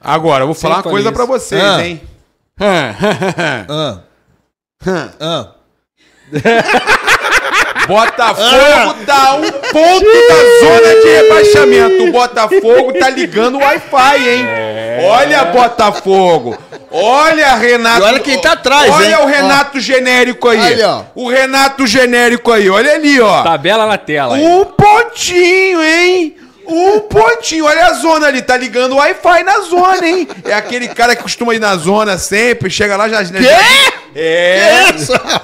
Agora, eu vou falar uma coisa pra vocês, hein? Botafogo tá a 1 ponto da zona de rebaixamento. O Botafogo tá ligando o Wi-Fi, hein? Olha, Botafogo. Olha, Renato. E olha quem tá atrás, olha hein? O Renato genérico aí. Olha, ó. O Renato genérico aí. Olha ali, ó. Tabela na tela. Um pontinho, hein? Um pontinho. Olha a zona ali. Tá ligando o Wi-Fi na zona, hein? É aquele cara que costuma ir na zona sempre. Chega lá já... Quê?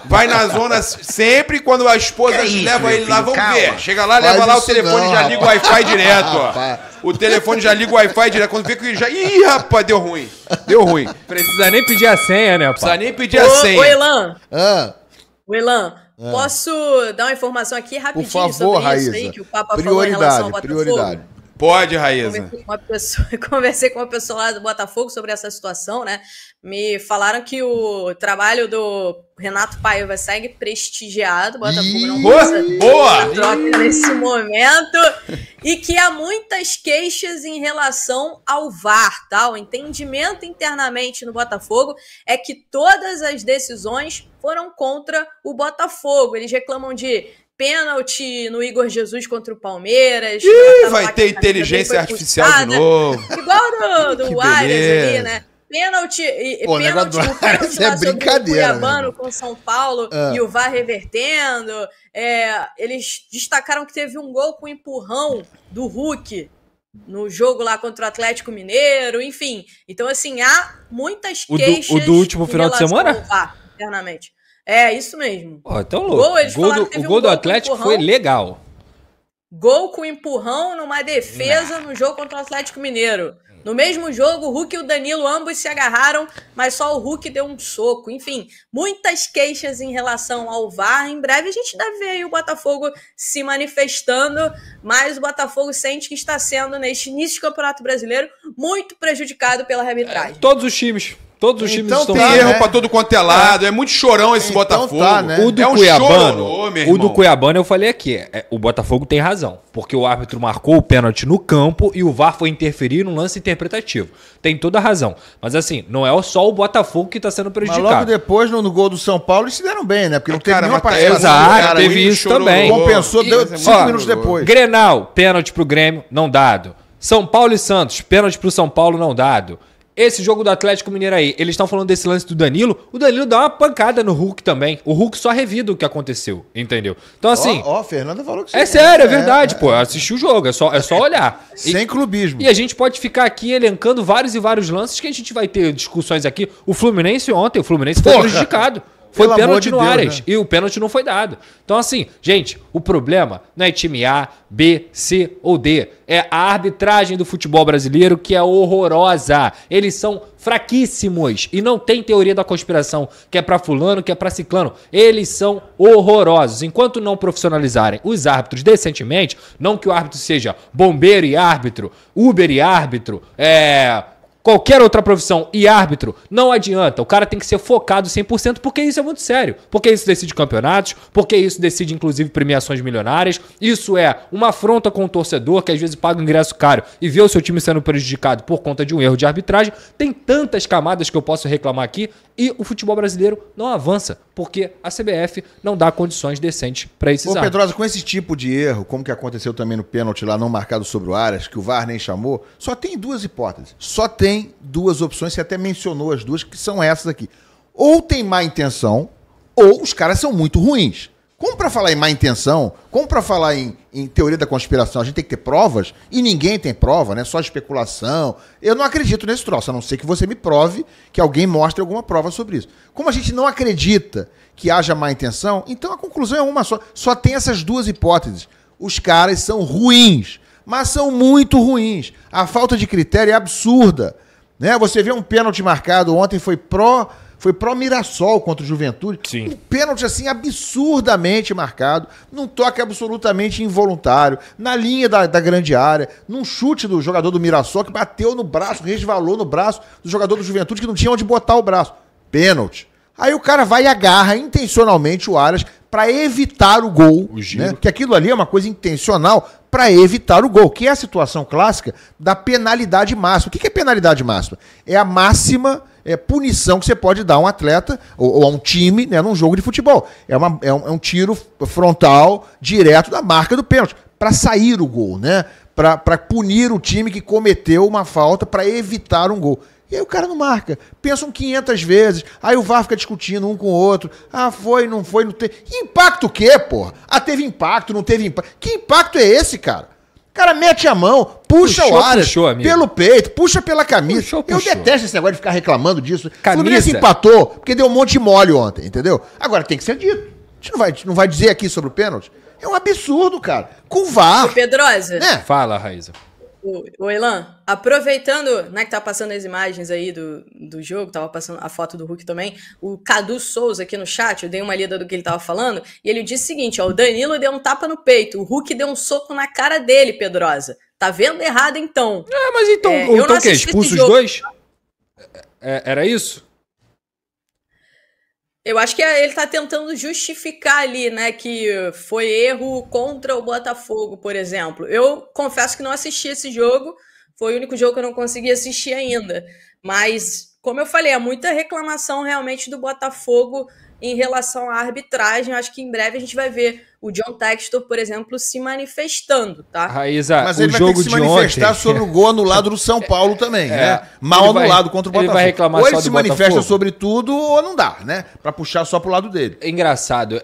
Vai na zona sempre. Quando a esposa leva ele lá, vamos ver. Chega lá, Faz leva lá o isso telefone, não, já liga o rapaz. Wi-Fi direto, ó. O telefone já liga o Wi-Fi direto. Quando vê que já... Ih, rapaz, deu ruim. Deu ruim. Precisa nem pedir a senha, né, Precisa pai? nem pedir a senha. Ô, Elan. Ah, Posso dar uma informação aqui rapidinho por favor, sobre Raíza. isso aí que o Papa falou em relação ao Botafogo? Prioridade. Pode, Raíza. Conversei com uma pessoa lá do Botafogo sobre essa situação, né? Me falaram que o trabalho do Renato Paiva segue prestigiado. O Botafogo não Boa! troca nesse momento. E que há muitas queixas em relação ao VAR, tá? O entendimento internamente no Botafogo é que todas as decisões foram contra o Botafogo. Eles reclamam de pênalti no Igor Jesus contra o Palmeiras. Vai ter inteligência artificial de novo. Igual do Arias ali, né? Pênalti, Pô, pênalti, o negócio é lá sobre brincadeira, o Cuiabano né? com São Paulo e o VAR revertendo. Eles destacaram que teve um gol com empurrão do Hulk no jogo lá contra o Atlético Mineiro, enfim. Então, assim, há muitas queixas o do último final de semana? ao VAR, internamente. É, isso mesmo. Ó, então louco. O gol do Atlético foi legal. Gol com empurrão numa defesa no jogo contra o Atlético Mineiro. No mesmo jogo, o Hulk e o Danilo ambos se agarraram, mas só o Hulk deu um soco. Enfim, muitas queixas em relação ao VAR. Em breve a gente deve ver aí o Botafogo se manifestando, mas o Botafogo sente que está sendo, neste início de Campeonato Brasileiro, muito prejudicado pela arbitragem. Todos os times Então estão... Tem erro pra todo quanto é lado. É muito chorão esse Então Botafogo. tá, né? O do É um Cuiabano, chororô, meu o do irmão. Cuiabano eu falei aqui, o Botafogo tem razão, porque o árbitro marcou o pênalti no campo e o VAR foi interferir num lance interpretativo. Tem toda a razão. Mas assim, não é só o Botafogo que tá sendo Mas prejudicado. logo depois, no gol do São Paulo, eles se deram bem, né? Porque não teve Cara, nenhuma mas participação exato, do cara teve aí. isso também. Compensou, deu 5 minutos depois. Grenal, pênalti pro Grêmio, não dado. São Paulo e Santos, pênalti pro São Paulo, não dado. Esse jogo do Atlético Mineiro aí, eles estão falando desse lance do Danilo. O Danilo dá uma pancada no Hulk também. O Hulk só revida o que aconteceu, entendeu? Então assim... Ó, Fernanda falou que sim. É sério, é verdade, pô. Assistir o jogo, é só olhar. Sem clubismo. E a gente pode ficar aqui elencando vários e vários lances que a gente vai ter discussões aqui. O Fluminense ontem, foi prejudicado. Foi Pelo amor pênalti de no Deus, Arias. né? E o pênalti não foi dado. Então, assim, gente, o problema não é time A, B, C ou D. É a arbitragem do futebol brasileiro que é horrorosa. Eles são fraquíssimos. E não tem teoria da conspiração que é pra fulano, que é pra ciclano. Eles são horrorosos. Enquanto não profissionalizarem os árbitros decentemente, não que o árbitro seja bombeiro e árbitro, Uber e árbitro, qualquer outra profissão e árbitro, não adianta. O cara tem que ser focado 100%, porque isso é muito sério. Porque isso decide campeonatos, porque isso decide, inclusive, premiações milionárias. Isso é uma afronta com o torcedor, que às vezes paga um ingresso caro e vê o seu time sendo prejudicado por conta de um erro de arbitragem. Tem tantas camadas que eu posso reclamar aqui e o futebol brasileiro não avança, porque a CBF não dá condições decentes para esses Ô, árbitros. Pedrosa, com esse tipo de erro, como que aconteceu também no pênalti lá não marcado sobre o Arias, que o VAR nem chamou, só tem duas hipóteses. Só tem duas opções, você até mencionou as duas, que são essas aqui. Ou tem má intenção, ou os caras são muito ruins. Como pra falar em má intenção, como pra falar em teoria da conspiração, a gente tem que ter provas, e ninguém tem prova, né? Só especulação. Eu não acredito nesse troço, a não ser que você me prove, que alguém mostre alguma prova sobre isso. Como a gente não acredita que haja má intenção, então a conclusão é uma só. Só tem essas duas hipóteses. Os caras são ruins, mas são muito ruins. A falta de critério é absurda. Né? Você vê um pênalti marcado ontem, foi pró Mirassol contra o Juventude. Sim. Um pênalti assim absurdamente marcado, num toque absolutamente involuntário, na linha da grande área, num chute do jogador do Mirassol que bateu no braço, resvalou no braço do jogador do Juventude que não tinha onde botar o braço. Pênalti. Aí o cara vai e agarra intencionalmente o Arias para evitar o gol. O giro. Né? Que aquilo ali é uma coisa intencional para evitar o gol, que é a situação clássica da penalidade máxima. O que é penalidade máxima? É a máxima punição que você pode dar a um atleta ou a um time, né, num jogo de futebol. É um tiro frontal direto da marca do pênalti, para sair o gol, né? Para punir o time que cometeu uma falta, para evitar um gol. E aí o cara não marca. Pensam 500 vezes. Aí o VAR fica discutindo um com o outro. Ah, foi, não teve. Impacto o quê, porra? Ah, teve impacto, não teve impacto. Que impacto é esse, cara? O cara mete a mão, puxa o Arias pelo peito, puxa pela camisa. Puxou. Eu detesto esse negócio de ficar reclamando disso. Camisa. O Fluminense empatou, porque deu um monte de mole ontem, entendeu? Agora tem que ser dito. A gente não vai dizer aqui sobre o pênalti. É um absurdo, cara. Com VAR. Pedrosa. Né? Fala, Raíza. O Elan, aproveitando, né, que tá passando as imagens aí do jogo, tava passando a foto do Hulk também, o Cadu Souza aqui no chat, eu dei uma lida do que ele tava falando, e ele disse o seguinte, ó, o Danilo deu um tapa no peito, o Hulk deu um soco na cara dele, Pedrosa. Tá vendo errado, então. Mas então, então o quê? Expulsa os dois? Era isso? Eu acho que ele tá tentando justificar ali, né, que foi erro contra o Botafogo, por exemplo. Eu confesso que não assisti esse jogo, foi o único jogo que eu não consegui assistir ainda. Mas, como eu falei, há muita reclamação realmente do Botafogo em relação à arbitragem. Eu acho que em breve a gente vai ver o John Textor, por exemplo, se manifestando, tá? Raíza, mas ele o vai jogo ter que se de manifestar ontem... sobre o gol anulado do São Paulo também, né? Mal anulado contra o Botafogo. Ele vai reclamar ou só ele se do manifesta Botafogo. sobre tudo, ou não dá, né? Pra puxar só pro lado dele. É engraçado,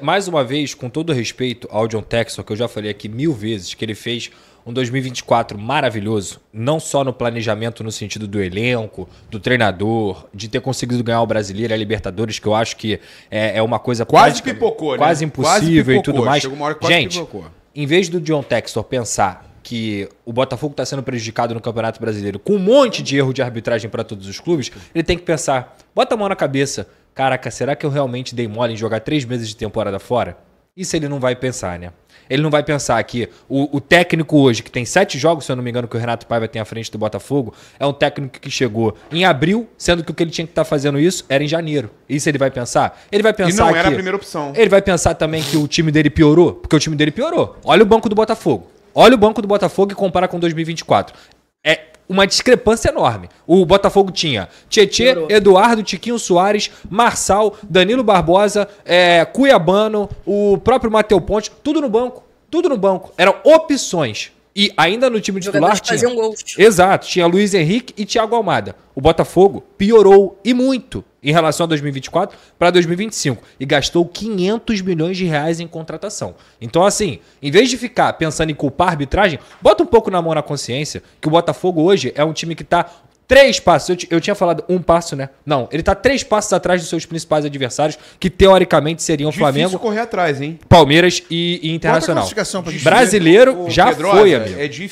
mais uma vez, com todo respeito ao John Textor, que eu já falei aqui 1000 vezes, que ele fez um 2024 maravilhoso, não só no planejamento no sentido do elenco, do treinador, de ter conseguido ganhar o Brasileiro e a Libertadores, que eu acho que é uma coisa quase pipocou, né? Quase impossível quase pipocou, e tudo mais. Chegou uma hora que quase gente, pipocou. em vez do John Textor pensar que o Botafogo está sendo prejudicado no Campeonato Brasileiro com um monte de erro de arbitragem para todos os clubes, ele tem que pensar, bota a mão na cabeça, caraca, será que eu realmente dei mole em jogar 3 meses de temporada fora? Isso ele não vai pensar, né? Ele não vai pensar que o técnico hoje, que tem 7 jogos, se eu não me engano, que o Renato Paiva tem à frente do Botafogo, é um técnico que chegou em abril, sendo que o que ele tinha que estar fazendo isso era em janeiro. Isso ele vai pensar? Ele vai pensar E não era a primeira opção. Ele vai pensar também que o time dele piorou, porque o time dele piorou. Olha o banco do Botafogo. Olha o banco do Botafogo e compara com 2024. É uma discrepância enorme. O Botafogo tinha Tietê, Eduardo, Tiquinho Soares, Marçal, Danilo Barbosa, Cuiabano, o próprio Matheus Ponte, tudo no banco. Tudo no banco. Eram opções. E ainda no time titular tinha... faziam gols. Exato. Tinha Luiz Henrique e Thiago Almada. O Botafogo piorou e muito em relação a 2024 para 2025 e gastou 500 milhões de reais em contratação. Então, assim, em vez de ficar pensando em culpar a arbitragem, bota um pouco na mão na consciência que o Botafogo hoje é um time que está 3 passos. Eu tinha falado 1 passo, né? Não, ele está 3 passos atrás dos seus principais adversários, que teoricamente seriam Difícil Flamengo, correr atrás, hein? Palmeiras e Internacional. Bota a classificação pra gente Brasileiro ver. já Pedrosa, foi, amigo. É difícil